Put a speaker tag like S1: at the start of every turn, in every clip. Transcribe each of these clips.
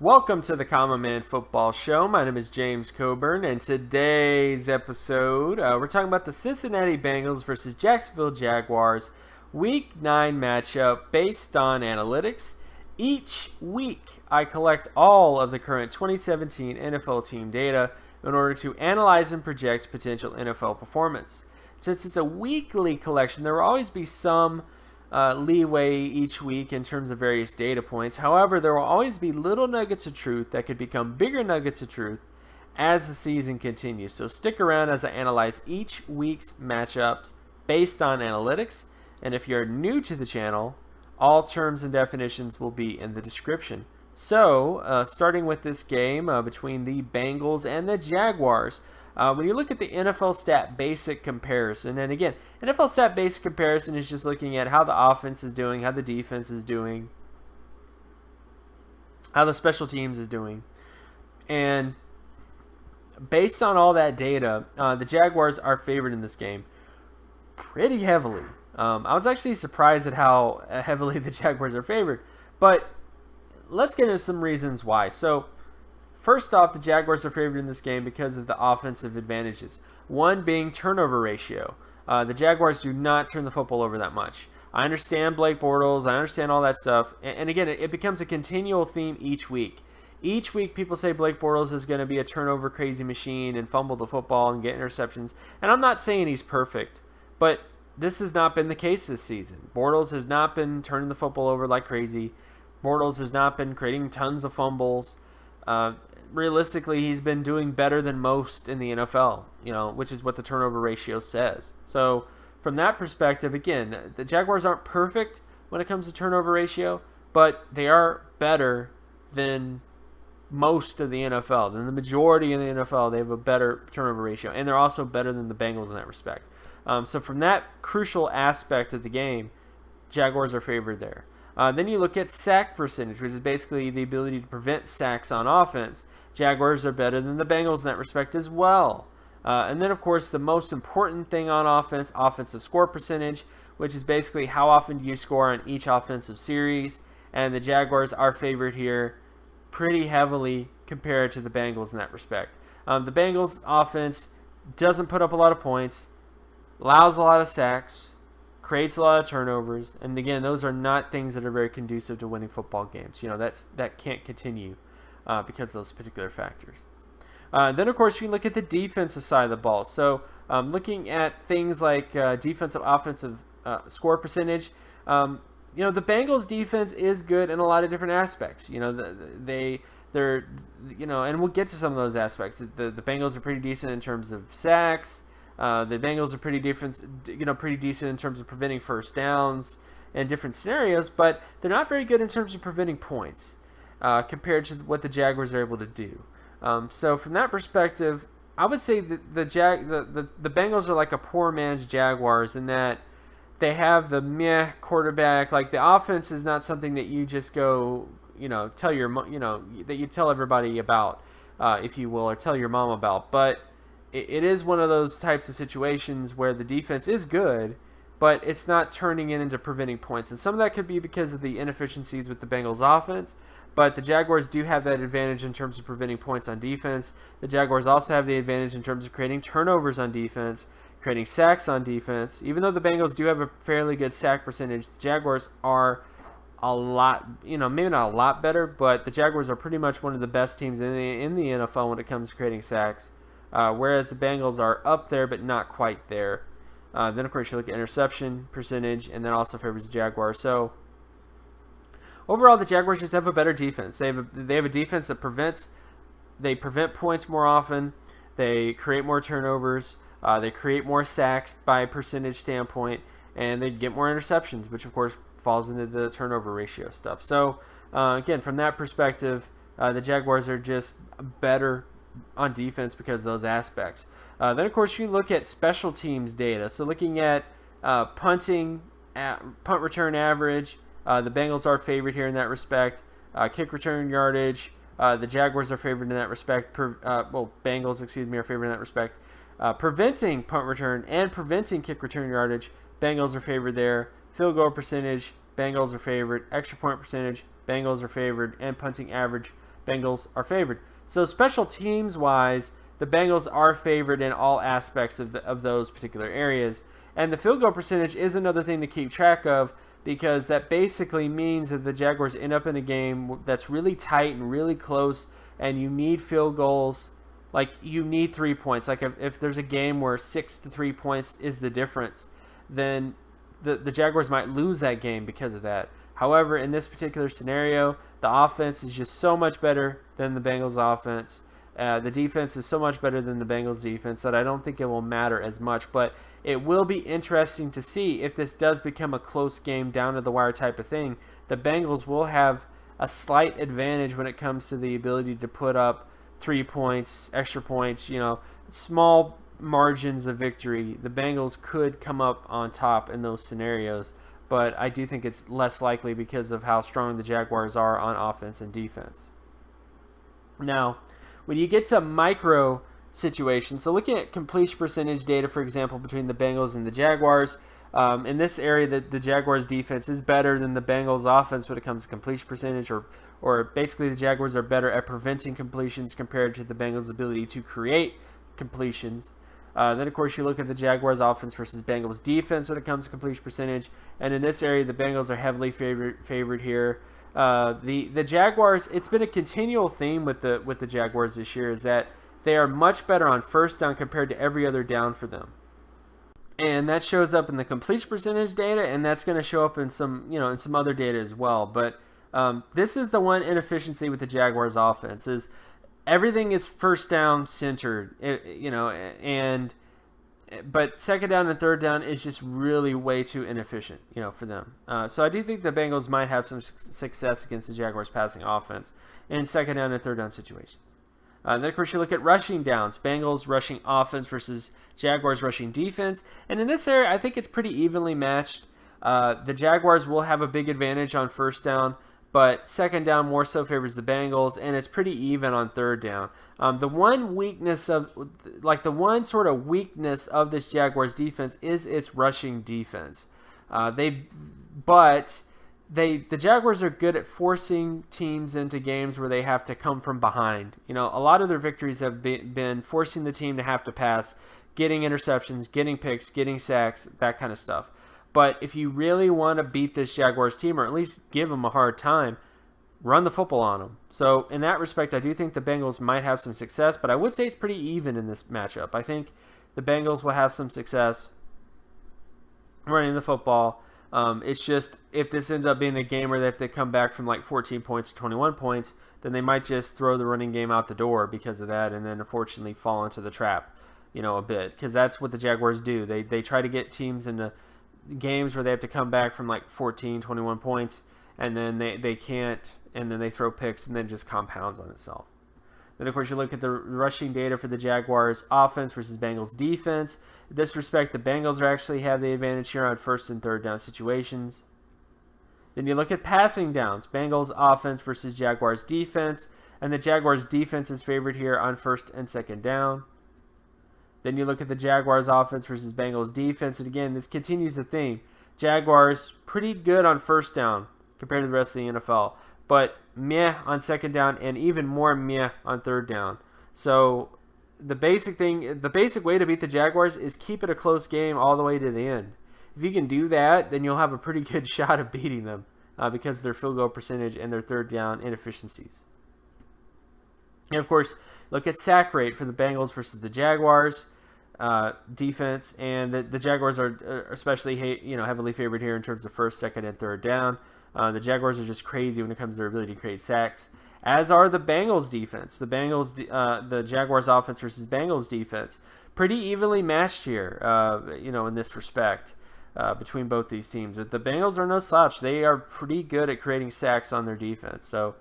S1: Welcome to the Common Man Football Show. My name is James Coburn, and today's episode, we're talking about the Cincinnati Bengals versus Jacksonville Jaguars Week 9 matchup based on analytics. Each week, I collect all of the current 2017 NFL team data in order to analyze and project potential NFL performance. Since it's a weekly collection, there will always be some leeway each week in terms of various data points. However, there will always be little nuggets of truth that could become bigger nuggets of truth as the season continues. So stick around as I analyze each week's matchups based on analytics. And if you're new to the channel, all terms and definitions will be in the description. So, starting with this game between the Bengals and the Jaguars, when you look at the NFL Stat Basic comparison, and again, NFL Stat Basic comparison is just looking at how the offense is doing, how the defense is doing, how the special teams is doing. And based on all that data, the Jaguars are favored in this game pretty heavily. I was actually surprised at how heavily the Jaguars are favored, but let's get into some reasons why. So, first off, the Jaguars are favored in this game because of the offensive advantages. One being turnover ratio. The Jaguars do not turn the football over that much. I understand Blake Bortles. I understand all that stuff. And again, it becomes a continual theme each week. Each week, people say Blake Bortles is going to be a turnover crazy machine and fumble the football and get interceptions. And I'm not saying he's perfect, but this has not been the case this season. Bortles has not been turning the football over like crazy. Bortles has not been creating tons of fumbles. Realistically, he's been doing better than most in the NFL, which is what the turnover ratio says. So from that perspective, again, the Jaguars aren't perfect when it comes to turnover ratio, but they are better than most of the NFL, than the majority in the NFL. They have a better turnover ratio, and they're also better than the Bengals in that respect. So from that crucial aspect of the game, Jaguars are favored there. Then you look at sack percentage, which is basically the ability to prevent sacks on offense. Jaguars are better than the Bengals in that respect as well. And then, of course, the most important thing on offense, offensive score percentage, which is basically how often do you score on each offensive series. And the Jaguars are favored here pretty heavily compared to the Bengals in that respect. The Bengals offense doesn't put up a lot of points, allows a lot of sacks, creates a lot of turnovers, and again, those are not things that are very conducive to winning football games. That can't continue because of those particular factors. Then, of course, you look at the defensive side of the ball. So, looking at things like defensive, offensive score percentage, the Bengals' defense is good in a lot of different aspects. They're and we'll get to some of those aspects. The Bengals are pretty decent in terms of sacks. The Bengals are pretty decent in terms of preventing first downs and different scenarios, but they're not very good in terms of preventing points compared to what the Jaguars are able to do. So from that perspective, I would say that the Bengals are like a poor man's Jaguars in that they have the meh quarterback. Like, the offense is not something that you just go, tell that you tell everybody about, if you will, or tell your mom about, but it is one of those types of situations where the defense is good, but it's not turning it into preventing points. And some of that could be because of the inefficiencies with the Bengals offense, but the Jaguars do have that advantage in terms of preventing points on defense. The Jaguars also have the advantage in terms of creating turnovers on defense, creating sacks on defense. Even though the Bengals do have a fairly good sack percentage, the Jaguars are a lot, maybe not a lot better, but the Jaguars are pretty much one of the best teams in the NFL when it comes to creating sacks. Whereas the Bengals are up there, but not quite there. Then, of course, you look at interception percentage, and then also favors the Jaguars. So, overall, the Jaguars just have a better defense. They have a defense that prevent points more often. They create more turnovers. They create more sacks by percentage standpoint, and they get more interceptions, which, of course, falls into the turnover ratio stuff. So, again, from that perspective, the Jaguars are just better on defense because of those aspects. Then, of course, you look at special teams data. So looking at punt return average, the Bengals are favored here in that respect. Kick return yardage, the Jaguars are favored in that respect. Bengals, are favored in that respect. Preventing punt return and preventing kick return yardage, Bengals are favored there. Field goal percentage, Bengals are favored. Extra point percentage, Bengals are favored. And punting average, Bengals are favored. So special teams wise, the Bengals are favored in all aspects of those particular areas. And the field goal percentage is another thing to keep track of, because that basically means that the Jaguars end up in a game that's really tight and really close, and you need field goals. Like, you need 3 points. Like, if there's a game where 6 to 3 points is the difference, then the Jaguars might lose that game because of that. However, in this particular scenario, the offense is just so much better than the Bengals offense. The defense is so much better than the Bengals defense that I don't think it will matter as much. But it will be interesting to see if this does become a close game, down to the wire type of thing. The Bengals will have a slight advantage when it comes to the ability to put up 3 points, extra points, small margins of victory. The Bengals could come up on top in those scenarios, but I do think it's less likely because of how strong the Jaguars are on offense and defense. Now, when you get to micro situations, so looking at completion percentage data, for example, between the Bengals and the Jaguars, in this area, the Jaguars defense is better than the Bengals offense when it comes to completion percentage, or basically the Jaguars are better at preventing completions compared to the Bengals' ability to create completions. Then, of course, you look at the Jaguars offense versus Bengals defense when it comes to completion percentage, and in this area, the Bengals are heavily favored here. The Jaguars, it's been a continual theme with the Jaguars this year, is that they are much better on first down compared to every other down for them. And that shows up in the completion percentage data, and that's going to show up in some other data as well. But this is the one inefficiency with the Jaguars offense, is everything is first down centered, but second down and third down is just really way too inefficient, for them. So I do think the Bengals might have some success against the Jaguars passing offense in second down and third down situations. Then, of course, you look at rushing downs. Bengals rushing offense versus Jaguars rushing defense. And in this area, I think it's pretty evenly matched. The Jaguars will have a big advantage on first down, but second down more so favors the Bengals, and it's pretty even on third down. The one sort of weakness of this Jaguars defense is its rushing defense. The Jaguars are good at forcing teams into games where they have to come from behind. A lot of their victories have been forcing the team to have to pass, getting interceptions, getting picks, getting sacks, that kind of stuff. But if you really want to beat this Jaguars team, or at least give them a hard time, run the football on them. So in that respect, I do think the Bengals might have some success, but I would say it's pretty even in this matchup. I think the Bengals will have some success running the football. It's just, if this ends up being a game where they have to come back from like 14 points or 21 points, then they might just throw the running game out the door because of that, and then unfortunately fall into the trap, a bit. Because that's what the Jaguars do. They try to get teams into games where they have to come back from like 14, 21 points, and then they can't, and then they throw picks, and then it just compounds on itself. Then, of course, you look at the rushing data for the Jaguars offense versus Bengals defense. In this respect, the Bengals actually have the advantage here on first and third down situations. Then you look at passing downs. Bengals offense versus Jaguars defense. And the Jaguars defense is favored here on first and second down. Then you look at the Jaguars offense versus Bengals defense. And again, this continues the theme. Jaguars pretty good on first down compared to the rest of the NFL, but meh on second down, and even more meh on third down. So the basic way to beat the Jaguars is keep it a close game all the way to the end. If you can do that, then you'll have a pretty good shot of beating them because of their field goal percentage and their third down inefficiencies. And of course, look at sack rate for the Bengals versus the Jaguars defense, and the Jaguars are especially heavily favored here in terms of first, second, and third down. The Jaguars are just crazy when it comes to their ability to create sacks, as are the Bengals defense. The Jaguars offense versus Bengals defense, pretty evenly matched here, in this respect, between both these teams. But the Bengals are no slouch. They are pretty good at creating sacks on their defense. So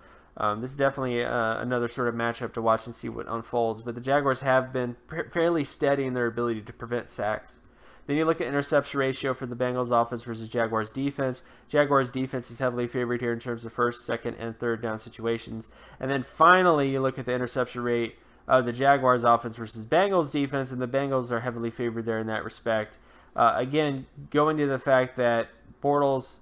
S1: this is definitely another sort of matchup to watch and see what unfolds. But the Jaguars have been fairly steady in their ability to prevent sacks. Then you look at interception ratio for the Bengals offense versus Jaguars defense. Jaguars defense is heavily favored here in terms of first, second, and third down situations. And then finally, you look at the interception rate of the Jaguars offense versus Bengals defense, and the Bengals are heavily favored there in that respect. Again, going to the fact that Bortles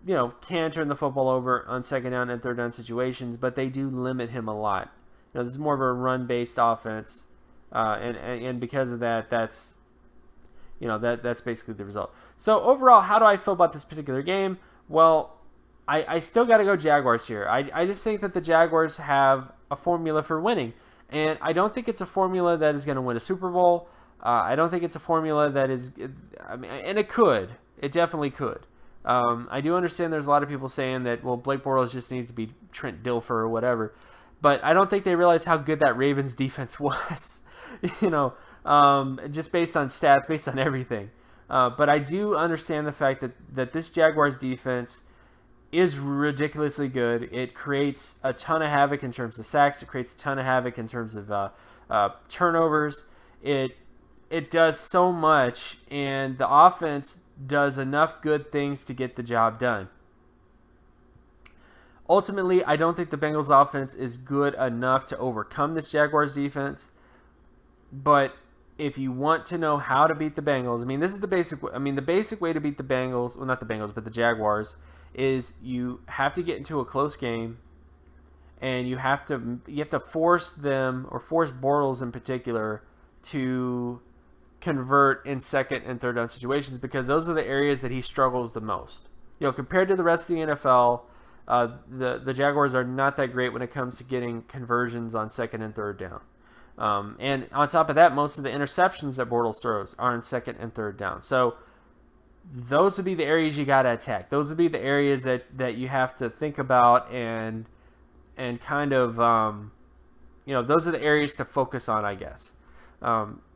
S1: can turn the football over on second down and third down situations, but they do limit him a lot. This is more of a run-based offense, and because of that, that's basically the result. So overall, how do I feel about this particular game? Well, I still got to go Jaguars here. I just think that the Jaguars have a formula for winning, and I don't think it's a formula that is going to win a Super Bowl. I don't think it's a formula that is, and it could. It definitely could. I do understand there's a lot of people saying that, well, Blake Bortles just needs to be Trent Dilfer or whatever, but I don't think they realize how good that Ravens defense was, just based on stats, based on everything. But I do understand the fact that this Jaguars defense is ridiculously good. It creates a ton of havoc in terms of sacks. It creates a ton of havoc in terms of turnovers. It does so much, and the offense does enough good things to get the job done. Ultimately, I don't think the Bengals offense is good enough to overcome this Jaguars defense. But if you want to know how to beat the Bengals, this is the basic. The basic way to beat the Bengals, well, not the Bengals, but the Jaguars, is you have to get into a close game, and you have to force them, or force Bortles in particular, to convert in second and third down situations, because those are the areas that he struggles the most. Compared to the rest of the NFL, the Jaguars are not that great when it comes to getting conversions on second and third down. And on top of that, most of the interceptions that Bortles throws are in second and third down. So those would be the areas you got to attack. Those would be the areas that you have to think about and kind of, those are the areas to focus on, I guess.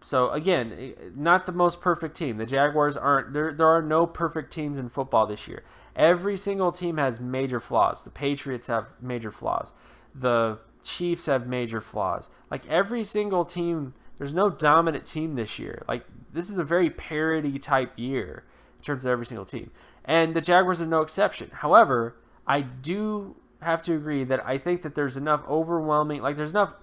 S1: So again, not the most perfect team. The Jaguars aren't. There are no perfect teams in football this year. Every single team has major flaws. The Patriots have major flaws. The Chiefs have major flaws. Like every single team, there's no dominant team this year. Like this is a very parity type year in terms of every single team. And the Jaguars are no exception. However, I do have to agree that I think that there's enough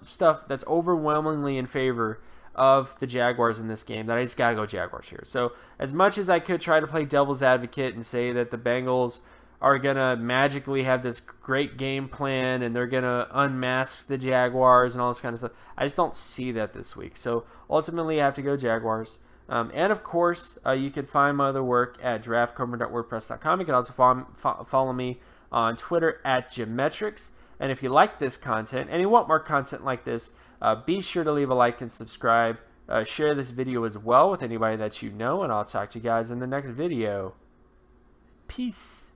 S1: stuff that's overwhelmingly in favor of the Jaguars in this game that I just got to go Jaguars here. So as much as I could try to play devil's advocate and say that the Bengals are going to magically have this great game plan and they're going to unmask the Jaguars and all this kind of stuff, I just don't see that this week. So ultimately I have to go Jaguars. And of course, you can find my other work at draftcomer.wordpress.com. You can also follow me on Twitter at Geometrics. And if you like this content and you want more content like this, be sure to leave a like and subscribe. Share this video as well with anybody that you know, and I'll talk to you guys in the next video. Peace.